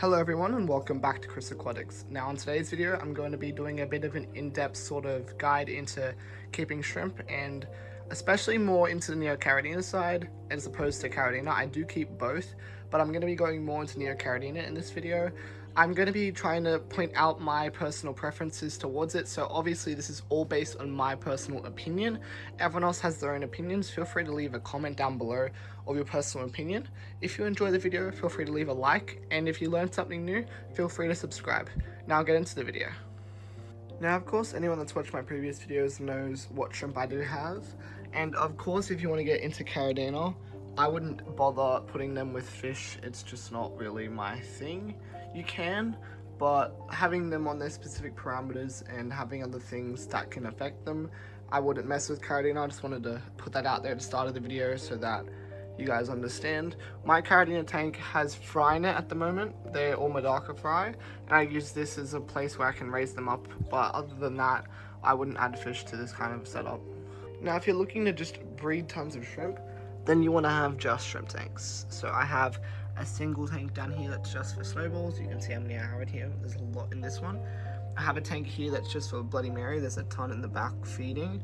Hello everyone and welcome back to Chris Aquatics. Now in today's video I'm going to be doing a bit of an in-depth sort of guide into keeping shrimp, and especially more into the Neocaridina side as opposed to Caridina. I do keep both, but I'm going to be going more into Neocaridina in this video. I'm going to be trying to point out my personal preferences towards it, so obviously this is all based on my personal opinion. Everyone else has their own opinions. Feel free to leave a comment down below of your personal opinion. If you enjoy the video, feel free to leave a like, and if you learned something new, feel free to subscribe. Now I'll get into the video. Now, of course, anyone that's watched my previous videos knows what shrimp I do have, and of course, if you want to get into Caridina, I wouldn't bother putting them with fish. It's just not really my thing. You can, but having them on their specific parameters and having other things that can affect them, I wouldn't mess with Caridina. I just wanted to put that out there at the start of the video so that you guys understand. My Caridina tank has fry net at the moment. They're all Medaka fry, and I use this as a place where I can raise them up, but other than that, I wouldn't add fish to this kind of setup. Now, if you're looking to just breed tons of shrimp, then you want to have just shrimp tanks. So I have a single tank down here that's just for snowballs. You can see how many I have in here. There's a lot in this one. I have a tank here that's just for Bloody Mary. There's a ton in the back feeding.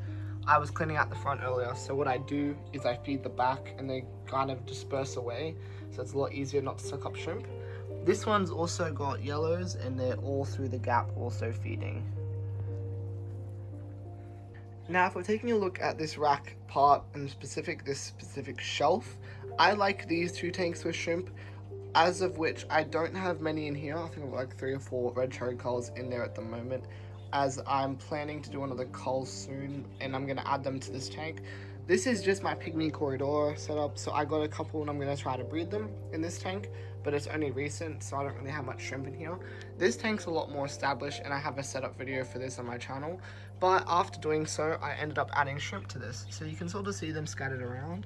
I was cleaning out the front earlier, so what I do is I feed the back and they kind of disperse away, so it's a lot easier not to suck up shrimp. This one's also got yellows and they're all through the gap also feeding. Now, if we're taking a look at this rack part and this specific shelf, I like these two tanks for shrimp, as of which I don't have many in here. I think I've like 3 or 4 red cherry culls in there at the moment, as I'm planning to do another cull soon and I'm going to add them to this tank. This is just my pygmy corridor setup, so I got a couple and I'm going to try to breed them in this tank, but it's only recent, so I don't really have much shrimp in here. This tank's a lot more established and I have a setup video for this on my channel, but after doing so I ended up adding shrimp to this, so you can sort of see them scattered around.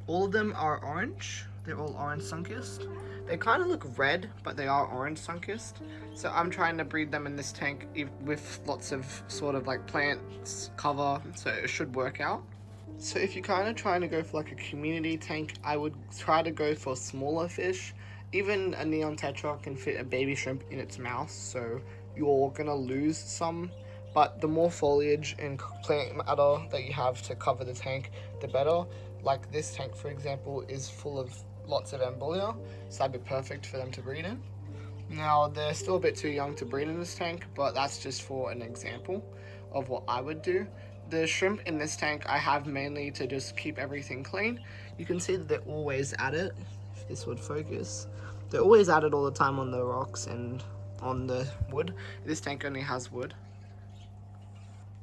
All of them are orange. They're all orange sunkist. They kind of look red, but they are orange sunkist. So I'm trying to breed them in this tank with lots of sort of like plants cover, so it should work out. So if you're kind of trying to go for like a community tank, I would try to go for smaller fish. Even a neon tetra can fit a baby shrimp in its mouth, so you're gonna lose some. But the more foliage and plant matter that you have to cover the tank, the better. Like this tank, for example, is full of lots of embolia, so that'd be perfect for them to breed in. Now, they're still a bit too young to breed in this tank, but that's just for an example of what I would do. The shrimp in this tank I have mainly to just keep everything clean. You can see that they're always at it, if this would focus. They're always at it all the time on the rocks and on the wood. This tank only has wood.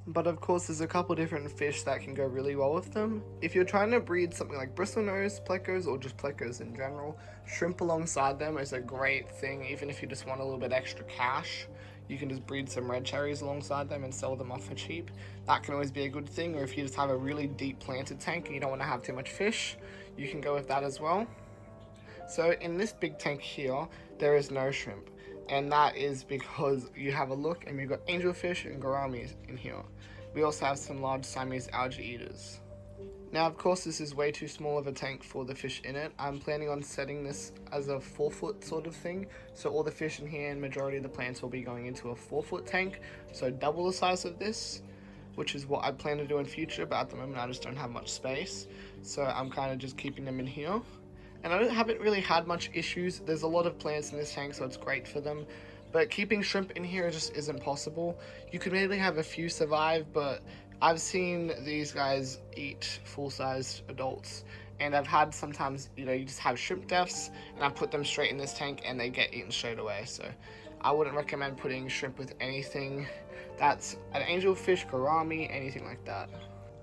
But of course, there's a couple different fish that can go really well with them. If you're trying to breed something like bristlenose plecos or just plecos in general, shrimp alongside them is a great thing. Even if you just want a little bit extra cash, you can just breed some red cherries alongside them and sell them off for cheap. That can always be a good thing. Or if you just have a really deep planted tank and you don't want to have too much fish, you can go with that as well. So in this big tank here, there is no shrimp, and that is because you have a look and we've got angelfish and gouramis in here. We also have some large Siamese algae eaters. Now, of course, this is way too small of a tank for the fish in it. I'm planning on setting this as a 4-foot sort of thing, so all the fish in here and majority of the plants will be going into a 4-foot tank, so double the size of this, which is what I plan to do in future, but at the moment I just don't have much space, so I'm kind of just keeping them in here. And I haven't really had much issues. There's a lot of plants in this tank, so it's great for them. But keeping shrimp in here just isn't possible. You could maybe have a few survive, but I've seen these guys eat full-sized adults. And I've had sometimes, you just have shrimp deaths, and I put them straight in this tank and they get eaten straight away. So I wouldn't recommend putting shrimp with anything that's an angelfish, gourami, anything like that.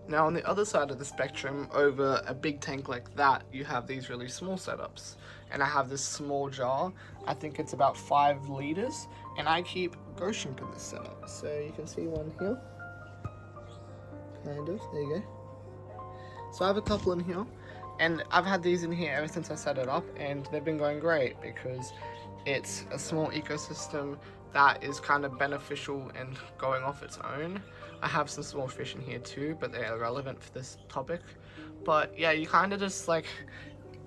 Now, on the other side of the spectrum, over a big tank like that, you have these really small setups. And I have this small jar, I think it's about 5 liters, and I keep ghost shrimp in this setup. So you can see one here, kind of, there you go. So I have a couple in here, and I've had these in here ever since I set it up, and they've been going great because it's a small ecosystem that is kind of beneficial and going off its own. I have some small fish in here too, but they're irrelevant for this topic. But yeah, you kind of just like,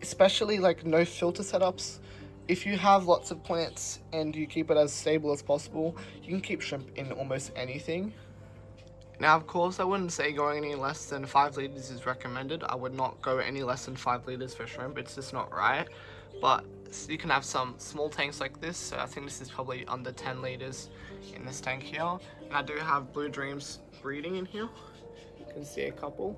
especially like no filter setups, If you have lots of plants and you keep it as stable as possible, you can keep shrimp in almost anything. Now, of course, I wouldn't say going any less than 5 liters is recommended. I would not go any less than 5 liters for shrimp. It's just not right. But you can have some small tanks like this. So I think this is probably under 10 liters in this tank here. And I do have Blue Dreams breeding in here. You can see a couple.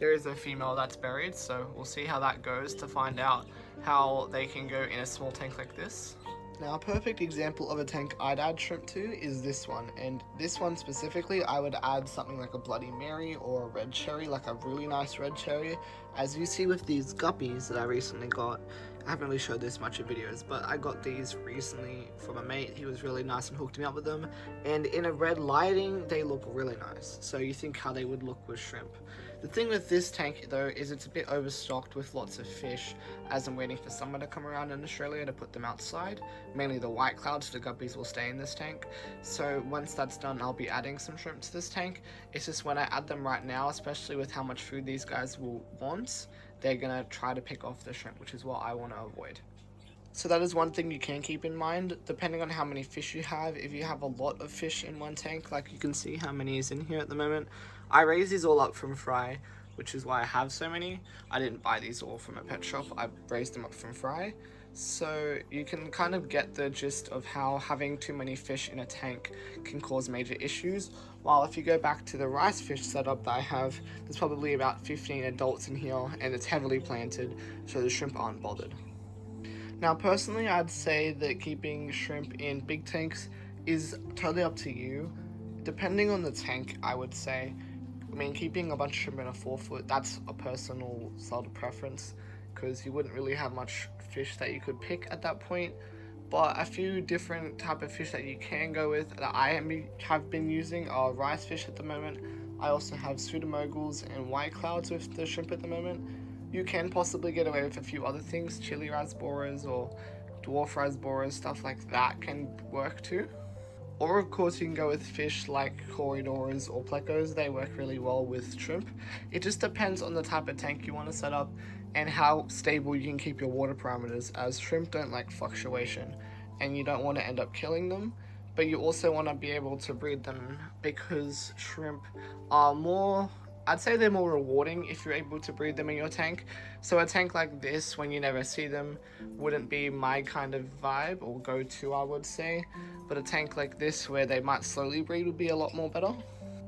There is a female that's buried, so we'll see how that goes to find out how they can go in a small tank like this. Now, a perfect example of a tank I'd add shrimp to is this one, and this one specifically I would add something like a Bloody Mary or a red cherry, like a really nice red cherry. As you see with these guppies that I recently got, I haven't really showed this much in videos, but I got these recently from a mate. He was really nice and hooked me up with them, and in a red lighting they look really nice, so you think how they would look with shrimp. The thing with this tank though is it's a bit overstocked with lots of fish, as I'm waiting for summer to come around in Australia to put them outside. Mainly the white clouds, the guppies will stay in this tank. So once that's done, I'll be adding some shrimp to this tank. It's just when I add them right now, especially with how much food these guys will want, they're gonna try to pick off the shrimp, which is what I want to avoid. So that is one thing you can keep in mind, depending on how many fish you have. If you have a lot of fish in one tank, like you can see how many is in here at the moment. I raise these all up from fry, which is why I have so many. I didn't buy these all from a pet shop, I raised them up from fry. So you can kind of get the gist of how having too many fish in a tank can cause major issues. While if you go back to the rice fish setup that I have, there's probably about 15 adults in here and it's heavily planted, so the shrimp aren't bothered. Now personally, I'd say that keeping shrimp in big tanks is totally up to you. Depending on the tank, I would say. I mean, keeping a bunch of shrimp in a 4-foot, that's a personal sort of preference, because you wouldn't really have much fish that you could pick at that point. But a few different type of fish that you can go with that I have been using are rice fish at the moment. I also have pseudomogles and white clouds with the shrimp at the moment. You can possibly get away with a few other things, chili rasboras or dwarf rasboras, stuff like that can work too. Or of course you can go with fish like corridors or plecos. They work really well with shrimp. It just depends on the type of tank you want to set up and how stable you can keep your water parameters, as shrimp don't like fluctuation and you don't want to end up killing them, but you also want to be able to breed them, because shrimp are more, I'd say they're more rewarding if you're able to breed them in your tank. So a tank like this, when you never see them, wouldn't be my kind of vibe or go-to, I would say. But a tank like this, where they might slowly breed, would be a lot more better.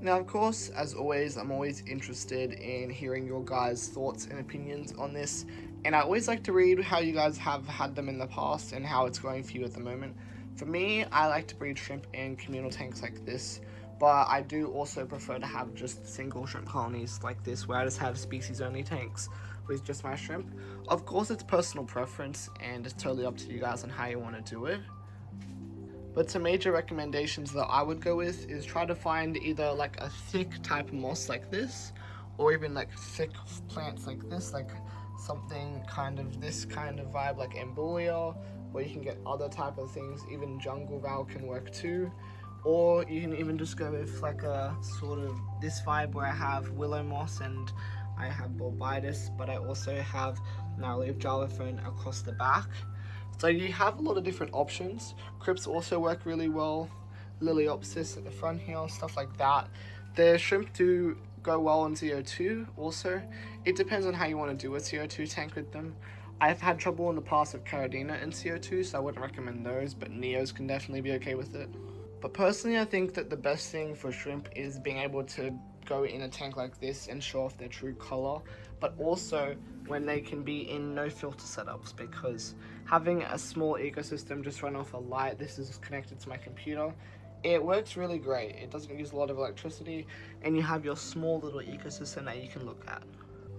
Now, of course, as always, I'm always interested in hearing your guys' thoughts and opinions on this. And I always like to read how you guys have had them in the past and how it's going for you at the moment. For me, I like to breed shrimp in communal tanks like this. But I do also prefer to have just single shrimp colonies like this, where I just have species only tanks with just my shrimp. Of course, it's personal preference and it's totally up to you guys on how you want to do it. But some major recommendations that I would go with is try to find either like a thick type of moss like this, or even like thick plants like this, like something kind of this kind of vibe like Embulia, or you can get other type of things. Even jungle val can work too. Or you can even just go with like a sort of this vibe where I have willow moss and I have bulbitis, but I also have narrow-leaf java fern across the back. So you have a lot of different options. Crypts also work really well. Liliopsis at the front here, stuff like that. The shrimp do go well in CO2 also. It depends on how you want to do a CO2 tank with them. I've had trouble in the past with Caridina and CO2, so I wouldn't recommend those, but Neos can definitely be okay with it. But personally, I think that the best thing for shrimp is being able to go in a tank like this and show off their true color, but also when they can be in no filter setups, because having a small ecosystem just run off a light, this is connected to my computer, it works really great. It doesn't use a lot of electricity and you have your small little ecosystem that you can look at.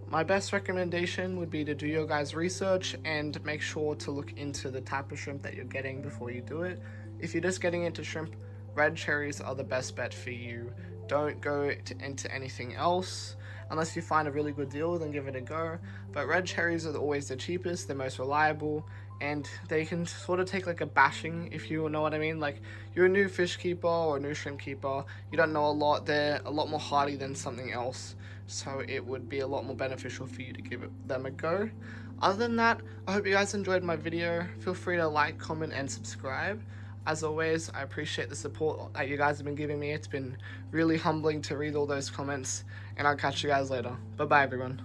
My best recommendation would be to do your guys' research and make sure to look into the type of shrimp that you're getting before you do it. If you're just getting into shrimp, red cherries are the best bet for you. Don't go into anything else. Unless you find a really good deal, then give it a go. But red cherries are always the cheapest, the most reliable, and they can sort of take like a bashing, if you know what I mean. Like, you're a new fish keeper or a new shrimp keeper, you don't know a lot, they're a lot more hardy than something else, so it would be a lot more beneficial for you to give them a go. Other than that, I hope you guys enjoyed my video. Feel free to like, comment, and subscribe. As always, I appreciate the support that you guys have been giving me. It's been really humbling to read all those comments, and I'll catch you guys later. Bye bye, everyone.